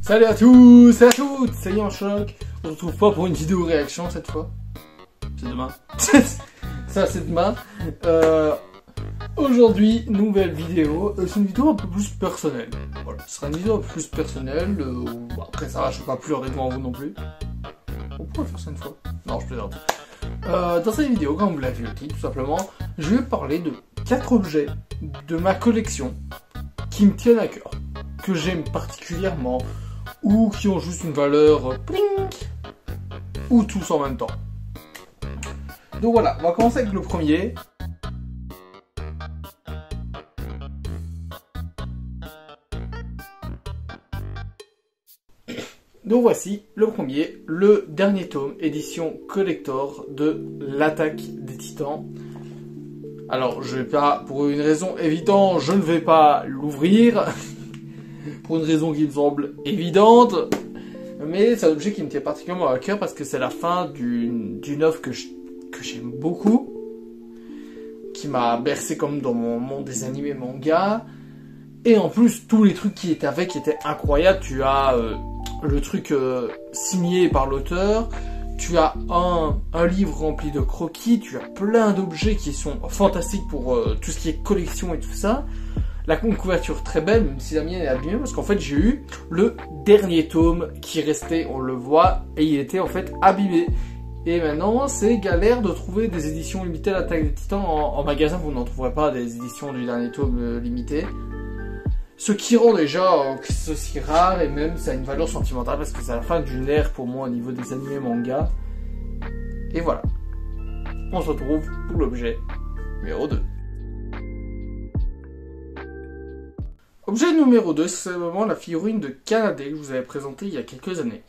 Salut à tous et à toutes, c'est Yann Choc. On se retrouve pas pour une vidéo réaction cette fois. C'est demain. Ça c'est demain. Aujourd'hui, nouvelle vidéo. C'est une vidéo un peu plus personnelle. Voilà, ce sera une vidéo un peu plus personnelle. Après ça, je vais pas pleurer devant vous non plus. On pourrait faire ça une fois. Non, je plaisante. Dans cette vidéo, comme vous l'avez vu aussi, tout simplement, je vais parler de 4 objets de ma collection qui me tiennent à cœur, que j'aime particulièrement, ou qui ont juste une valeur plink, ou tous en même temps. Donc voilà, on va commencer avec le premier. Donc voici le premier, le dernier tome, édition collector de l'Attaque des Titans. Alors je vais pas, pour une raison évidente, je ne vais pas l'ouvrir. Pour une raison qui me semble évidente. Mais c'est un objet qui me tient particulièrement à cœur parce que c'est la fin d'une œuvre que j'aime beaucoup. Qui m'a bercé comme dans mon monde des animés manga. Et en plus, tous les trucs qui étaient avec étaient incroyables. Tu as le truc signé par l'auteur. Tu as un livre rempli de croquis. Tu as plein d'objets qui sont fantastiques pour tout ce qui est collection et tout ça. La couverture très belle, même si la mienne est abîmée, parce qu'en fait j'ai eu le dernier tome qui restait, on le voit, et il était en fait abîmé. Et maintenant c'est galère de trouver des éditions limitées à l'Attaque des Titans en magasin, vous n'en trouverez pas des éditions du dernier tome limitées. Ce qui rend déjà ceci rare, et même ça a une valeur sentimentale, parce que c'est la fin d'une ère pour moi au niveau des animés manga. Et voilà. On se retrouve pour l'objet numéro 2. Objet numéro 2, c'est vraiment la figurine de Kanade que je vous avais présentée il y a quelques années.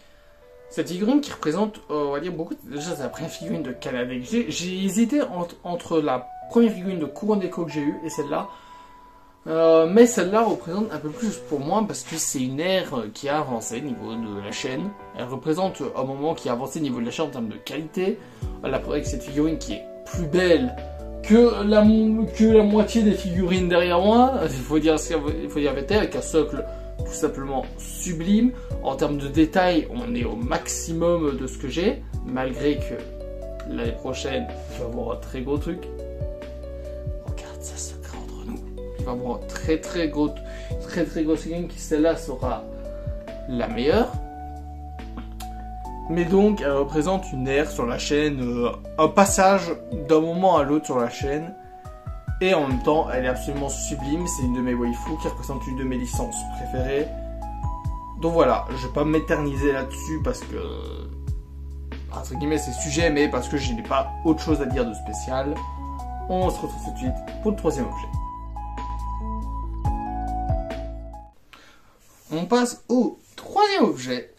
Cette figurine qui représente, on va dire, beaucoup... Déjà, c'est la première figurine de Kanade que j'ai hésité entre la première figurine de Kuroneko que j'ai eue et celle-là. Mais celle-là représente un peu plus pour moi parce que c'est une ère qui a avancé au niveau de la chaîne. Elle représente un moment qui a avancé au niveau de la chaîne en termes de qualité. Avec cette figurine qui est plus belle que la moitié des figurines derrière moi, il faut dire la vérité, avec un socle tout simplement sublime. En termes de détails, on est au maximum de ce que j'ai, malgré que l'année prochaine, il va y avoir un très gros truc. Regarde ça, secret entre nous. Il va y avoir un très gros figurine qui celle-là sera la meilleure. Mais donc, elle représente une ère sur la chaîne, un passage d'un moment à l'autre sur la chaîne. Et en même temps, elle est absolument sublime. C'est une de mes waifus qui représente une de mes licences préférées. Donc voilà, je vais pas m'éterniser là-dessus parce que... entre guillemets, c'est sujet, mais parce que je n'ai pas autre chose à dire de spécial. On se retrouve tout de suite pour le troisième objet. On passe au troisième objet.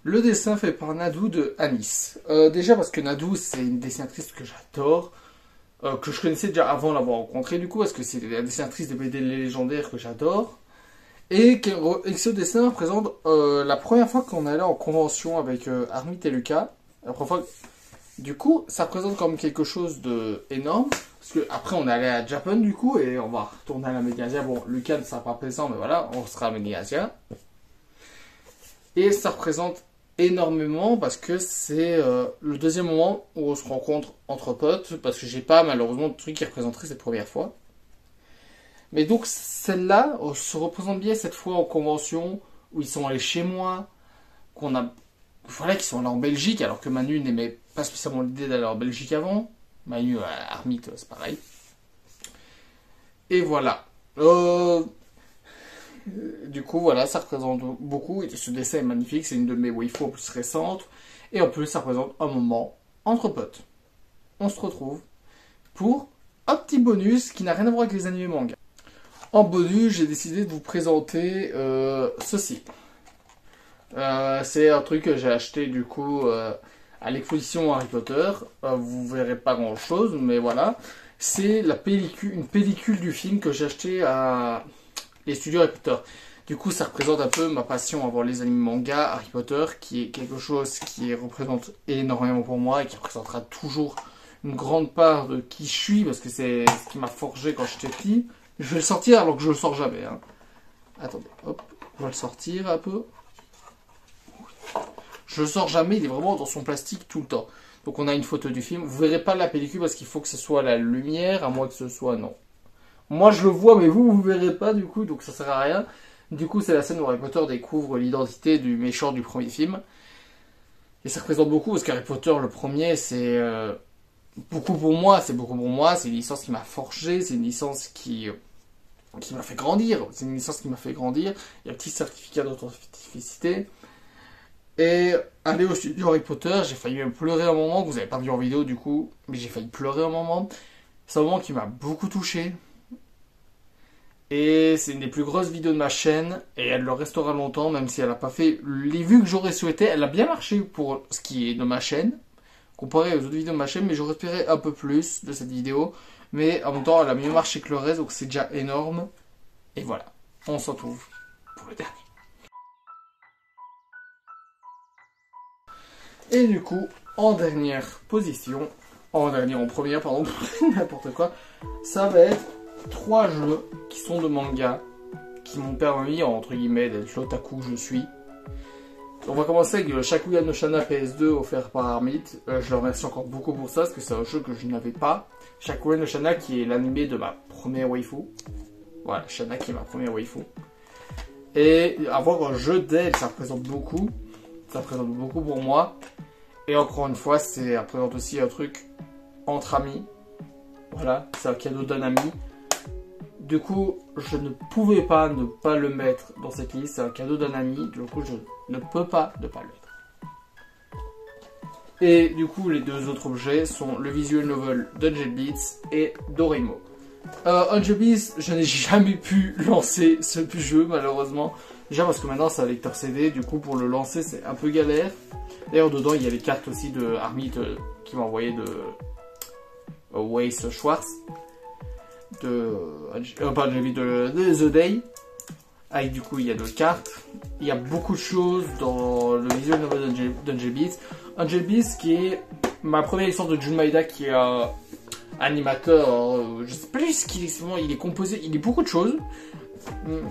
Le dessin fait par Nadou de Anis. Déjà parce que Nadou, c'est une dessinatrice que j'adore, que je connaissais déjà avant l'avoir rencontrée du coup, parce que c'est la dessinatrice de BD légendaires que j'adore. Et que ce dessin représente la première fois qu'on allait en convention avec Armit et Lucas. La première fois, du coup, ça représente comme quelque chose d'énorme. Parce que après on est allé à Japan du coup, et on va retourner à la Médiasia. Bon, Lucas ne sera pas présent, mais voilà, on sera à la Médiasia. Et ça représente énormément parce que c'est le deuxième moment où on se rencontre entre potes, parce que j'ai pas malheureusement de truc qui représenterait cette première fois. Mais donc celle-là se représente bien cette fois en convention où ils sont allés chez moi, voilà, qui sont allés en Belgique alors que Manu n'aimait pas spécialement l'idée d'aller en Belgique avant. Manu Armit c'est pareil. Et voilà. Du coup, voilà, ça représente beaucoup. Et ce dessin est magnifique. C'est une de mes waifus en plus récentes. Et en plus, ça représente un moment entre potes. On se retrouve pour un petit bonus qui n'a rien à voir avec les animés manga. En bonus, j'ai décidé de vous présenter ceci. C'est un truc que j'ai acheté du coup à l'exposition Harry Potter. Vous verrez pas grand chose, mais voilà. C'est une pellicule du film que j'ai acheté à les studios Harry Potter. Du coup, ça représente un peu ma passion à voir les animés manga Harry Potter, qui est quelque chose qui représente énormément pour moi et qui représentera toujours une grande part de qui je suis, parce que c'est ce qui m'a forgé quand j'étais petit. Je vais le sortir alors que je le sors jamais. Hein. Attendez, hop, on va le sortir un peu. Je le sors jamais, il est vraiment dans son plastique tout le temps. Donc on a une photo du film. Vous verrez pas la pellicule parce qu'il faut que ce soit la lumière, à moins que ce soit non. Moi je le vois, mais vous verrez pas du coup, donc ça sert à rien. Du coup c'est la scène où Harry Potter découvre l'identité du méchant du premier film. Et ça représente beaucoup parce qu'Harry Potter le premier c'est beaucoup pour moi, c'est une licence qui m'a forgé, c'est une licence qui m'a fait grandir, c'est une licence qui m'a fait grandir. Il y a un petit certificat d'authenticité. Et aller au studio Harry Potter, j'ai failli même pleurer un moment, que vous n'avez pas vu en vidéo du coup, mais j'ai failli pleurer un moment. C'est un moment qui m'a beaucoup touché. Et c'est une des plus grosses vidéos de ma chaîne, et elle le restera longtemps, même si elle n'a pas fait les vues que j'aurais souhaité. Elle a bien marché pour ce qui est de ma chaîne, comparé aux autres vidéos de ma chaîne, mais j'aurais espéré un peu plus de cette vidéo. Mais en même temps, elle a mieux marché que le reste, donc c'est déjà énorme. Et voilà, on se retrouve pour le dernier. Et du coup, en première, pardon, n'importe quoi, ça va être 3 jeux qui sont de manga, qui m'ont permis, entre guillemets, d'être l'otaku que je suis. On va commencer avec Shakugan no Shana PS2 offert par Armit. Je le remercie encore beaucoup pour ça, parce que c'est un jeu que je n'avais pas. Shakugan no Shana qui est l'animé de ma première waifu. Voilà, Shana qui est ma première waifu. Et avoir un jeu d'elle, ça représente beaucoup. Ça représente beaucoup pour moi. Et encore une fois, ça représente aussi un truc entre amis. Voilà, c'est un cadeau d'un ami. Du coup, je ne pouvais pas ne pas le mettre dans cette liste. C'est un cadeau d'un ami. Du coup, je ne peux pas ne pas le mettre. Et du coup, les 2 autres objets sont le visual novel d'Angel Beats et Doraemon. Angel Beats, je n'ai jamais pu lancer ce jeu, malheureusement. Déjà parce que maintenant, c'est un lecteur CD. Du coup, pour le lancer, c'est un peu galère. D'ailleurs, dedans, il y a les cartes aussi de Armit qui m'a envoyé de Weiss Schwartz. De The Day. Avec du coup, il y a 2 cartes. Il y a beaucoup de choses dans le visual novel d'Angel Beats. Angel Beats qui est ma première licence de Jun Maeda qui est animateur. Je sais plus ce qu'il est, il est composé, il est beaucoup de choses.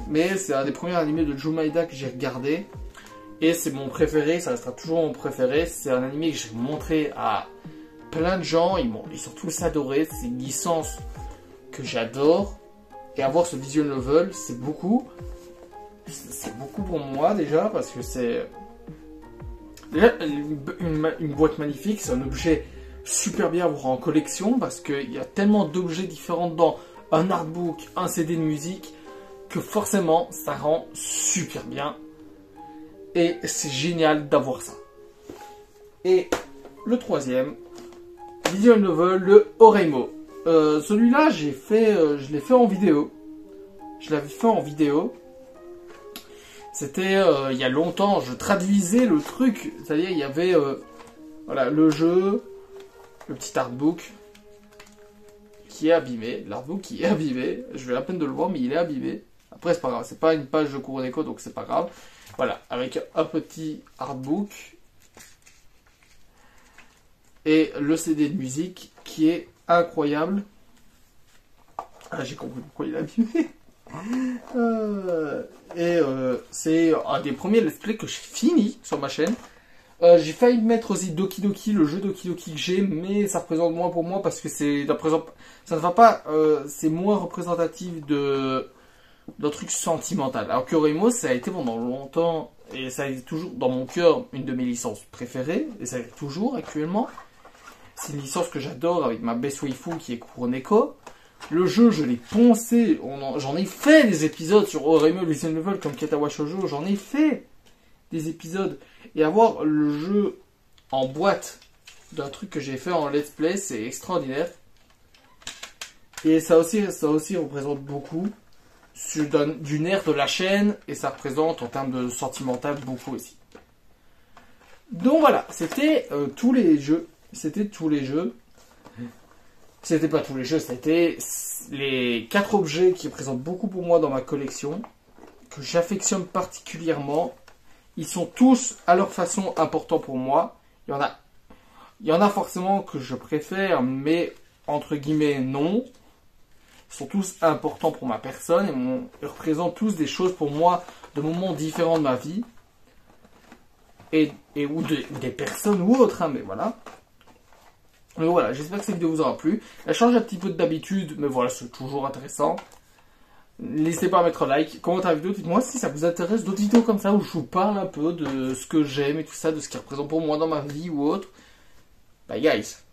Mais c'est un des premiers animés de Jun Maeda que j'ai regardé. Et c'est mon préféré, ça restera toujours mon préféré. C'est un animé que j'ai montré à plein de gens. Ils sont tous adorés. C'est une licence que j'adore. Et avoir ce visual novel, c'est beaucoup. C'est beaucoup pour moi déjà. Parce que c'est déjà une boîte magnifique. C'est un objet super bien à avoir en collection. Parce qu'il y a tellement d'objets différents dedans. Un artbook, un CD de musique. Que forcément, ça rend super bien. Et c'est génial d'avoir ça. Et le troisième, visual novel, le Oreimo. Celui-là, je l'ai fait en vidéo. Je l'avais fait en vidéo. C'était il y a longtemps, je traduisais le truc. C'est-à-dire, il y avait voilà, le jeu, le petit artbook qui est abîmé. L'artbook qui est abîmé. Je vais à peine de le voir, mais il est abîmé. Après, c'est pas grave. C'est pas une page de cours d'éco, donc c'est pas grave. Voilà, avec un petit artbook et le CD de musique qui est incroyable. Ah, j'ai compris pourquoi il est abîmé. C'est un des premiers let's play que j'ai fini sur ma chaîne. J'ai failli mettre aussi Doki Doki, le jeu Doki Doki que j'ai, mais ça représente moins pour moi parce que ça ne va pas, c'est moins représentatif d'un truc sentimental. Alors que Oreimo, ça a été pendant longtemps, et ça a été toujours dans mon cœur une de mes licences préférées, et ça l'est toujours actuellement. C'est une licence que j'adore avec ma best waifu qui est Kuroneko. Le jeu, je l'ai poncé, j'en ai fait des épisodes sur Oreimo Visual Novel comme Katawa Shoujo, j'en ai fait des épisodes. Et avoir le jeu en boîte d'un truc que j'ai fait en let's play, c'est extraordinaire. Et ça aussi représente beaucoup d'une ère de la chaîne, et ça représente en termes de sentimental beaucoup aussi. Donc voilà, c'était tous les jeux. C'était tous les jeux. C'était pas tous les jeux, c'était les 4 objets qui représentent beaucoup pour moi dans ma collection, que j'affectionne particulièrement. Ils sont tous à leur façon importants pour moi. Il y en a forcément que je préfère, mais entre guillemets non. Ils sont tous importants pour ma personne et ils représentent tous des choses pour moi de moments différents de ma vie. ou des personnes ou autres, hein, mais voilà. Donc voilà, j'espère que cette vidéo vous aura plu. Elle change un petit peu d'habitude, mais voilà, c'est toujours intéressant. N'hésitez pas à mettre un like, commenter la vidéo, dites-moi si ça vous intéresse d'autres vidéos comme ça où je vous parle un peu de ce que j'aime et tout ça, de ce qui représente pour moi dans ma vie ou autre. Bye guys!